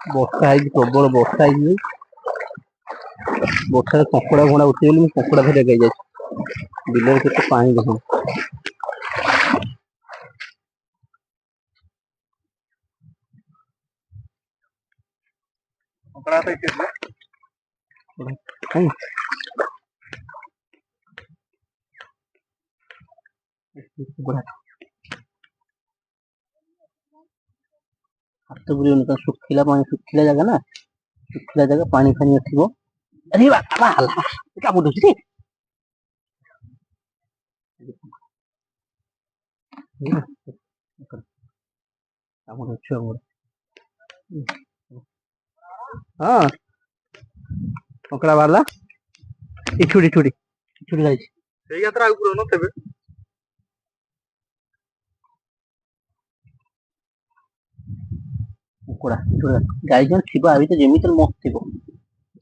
ବର୍ଷା ହେଇଛି ପ୍ରବଳ ବର୍ଷା ହେଇଛି ବର୍ଷାରେ କଙ୍କଡା ଘୋଡା ଉଠିଗଲି ମୁଁ କଙ୍କଡା ଧରିବାକୁ ଯାଇଛି ବିଲରେ କେତେ ପାଣି ଦେଖ ହାତ ପୁରେଇବନି ତ ଶୁଖିଲା ପାଣି ଶୁଖିଲା ଜାଗା ନା ଶୁଖିଲା ଜାଗା ପାଣି ଫାଣି ଆସିବ अरे बाबा हल्ला क्या बोल रही थी हाँ ककड़ा बारला छुड़ी छुड़ी छुड़ी जाइए ସେଇ ଯାତ୍ରା ଆଉ ପୁରା ନଥିବେ କୁକୁଡ଼ା ଗାଈ ଜଣ ଥିବ ଆ ଭିତରେ ଯେମିତି ମସ୍ତ ଥିବ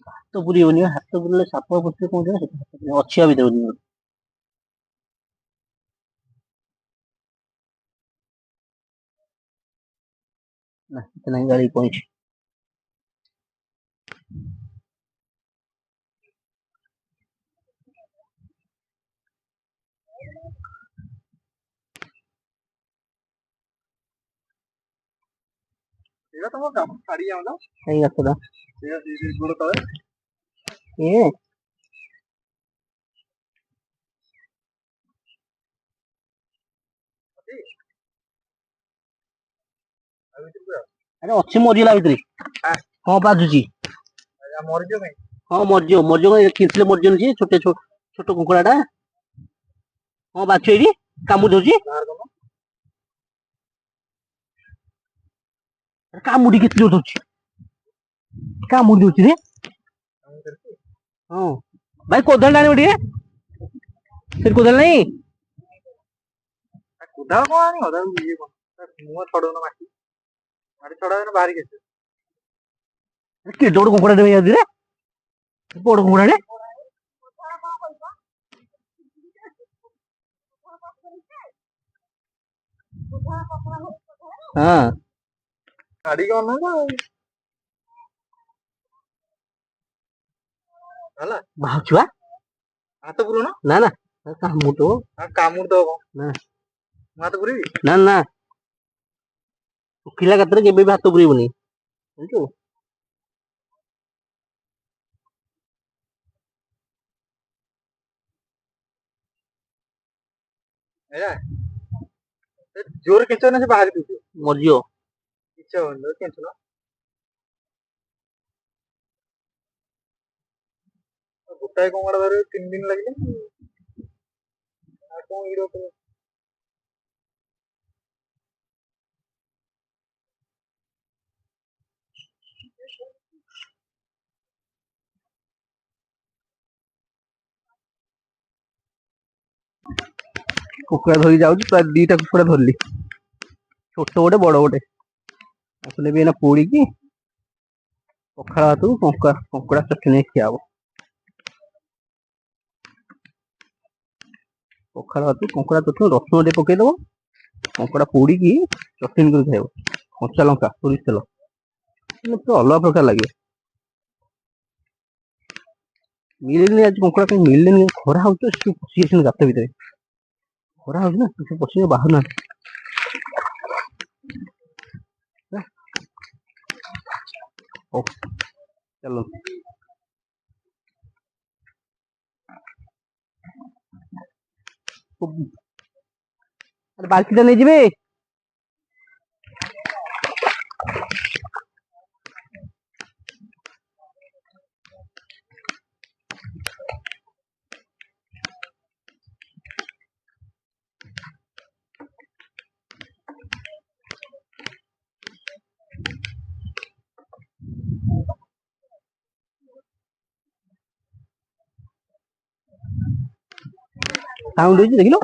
ହାତ ପୁରିବନି ହାତ ପୁରିଲେ ସାପ ପଶିଲେ କଣ ଅଛି ଆ ଭିତରେ ନା ନାଇଁ ଗାଳି ପଇଁଛି ଏଇଟା ତମ କାମ ଛାଡି ଯାଉନ ଏଇ ଗଛଟା ଗୋଡ ତଳେ ଏ ଆରେ ଅଛି ମରିଗଲା ଭିତରେ ହଁ ବାଜୁଛି ହଁ ମରିଯିବ କିଥିଲେ ମରିଯିବନି ସିଏ ଛୋଟ ଛୋଟ କୁକୁଡା ଟା ହଁ ବାଛୁ ଏଇଠି କାମୁଡି ଦଉଛି କାମୁଡି କେତେ ଜୋର ଦଉଛି କାମୁଡି ଦଉଛି ରେ ହଁ ଭାଇ କୋଦାଳ ଆଣିବ ଟିକେ ସେଠି କୋଦାଳ ନାହିଁ କୋଦାଳ କଣ ଆଣିବ ଇଏ କଣ ମୁହଁ ଛଡଉନ ମାଟି ମାଟି ଛଡାଉନ ବାହାରିକି ଆସିବ କେତେ ବଡ କୁକୁଡ଼ା ଟେ ହେଇଯାଉଛି ରେ ବଡ କୁକୁଡ଼ା ଟେ ହଁ ଛାଡିକି ଅନାଅ ହେଲା ବାହାରୁଛୁ ବା ହାତ ପୁରୁଣ ନା ନା କାମୁଡିଦବ କାମୁଡିଦବ ନା ମୁଁ ହାତ ପୁରେଇବି ନା ନା ଶୁଖିଲା ଗାତରେ କେବେ ବି ହାତ ପୁରେଇବନି ଜାଣିଛୁ ଜୋର କେଞ୍ଚ ନା ସେ ବାହାରି ଦଉଥିବ ମରିଯିବ କିଛି ହବନି କେଞ୍ଚୁନ ଗୋଟାଏ କଙ୍କଡା ଧରିବାକୁ 3 ଦିନ ଲାଗିଲା ଆଉ କଣ ଭିଡିଓ କରିବ କୁକୁଡ଼ା ଧରି ଯାଉଛି ପ୍ରାୟ 2ଟା କୁକୁଡ଼ା ଧରିଲି ଛୋଟ ଗୋଟେ ବଡ ଗୋଟେ ତାକୁ ନେବି ଏଇନା ପୋଡିକି ପଖାଳ ଭାତକୁ କଙ୍କଡ଼ା ଚଟଣି ଖିଆ ହବ ପଖାଳ ଭାତକୁ କଙ୍କଡ଼ା ଚଟଣି ରସୁଣ ଟିକେ ପକେଇଦବ କଙ୍କଡ଼ା ପୋଡିକି ଚଟଣି କରି ଖାଇବ କଞ୍ଚା ଲଙ୍କା ସୋରିଷ ତେଲ ଅଲଗା ପ୍ରକାର ଲାଗିବ ମିଳିଲେନି ଆଜି କଙ୍କଡ଼ା କାଇଁ ମିଳିଲେନି ଖରା ହଉଛି ସେ ପଶି ଯାଇଛନ୍ତି ଗାତ ଭିତରେ ଖରା ହଉଛି ନା ସେ ପଶିକି ବାହାରୁ ନାହାନ୍ତି ହଉ ଚାଲ ବାଲ୍ଟିଟା ନେଇଯିବେ ସାଉଣ୍ଡ ହେଇଛି ଦେଖିଲ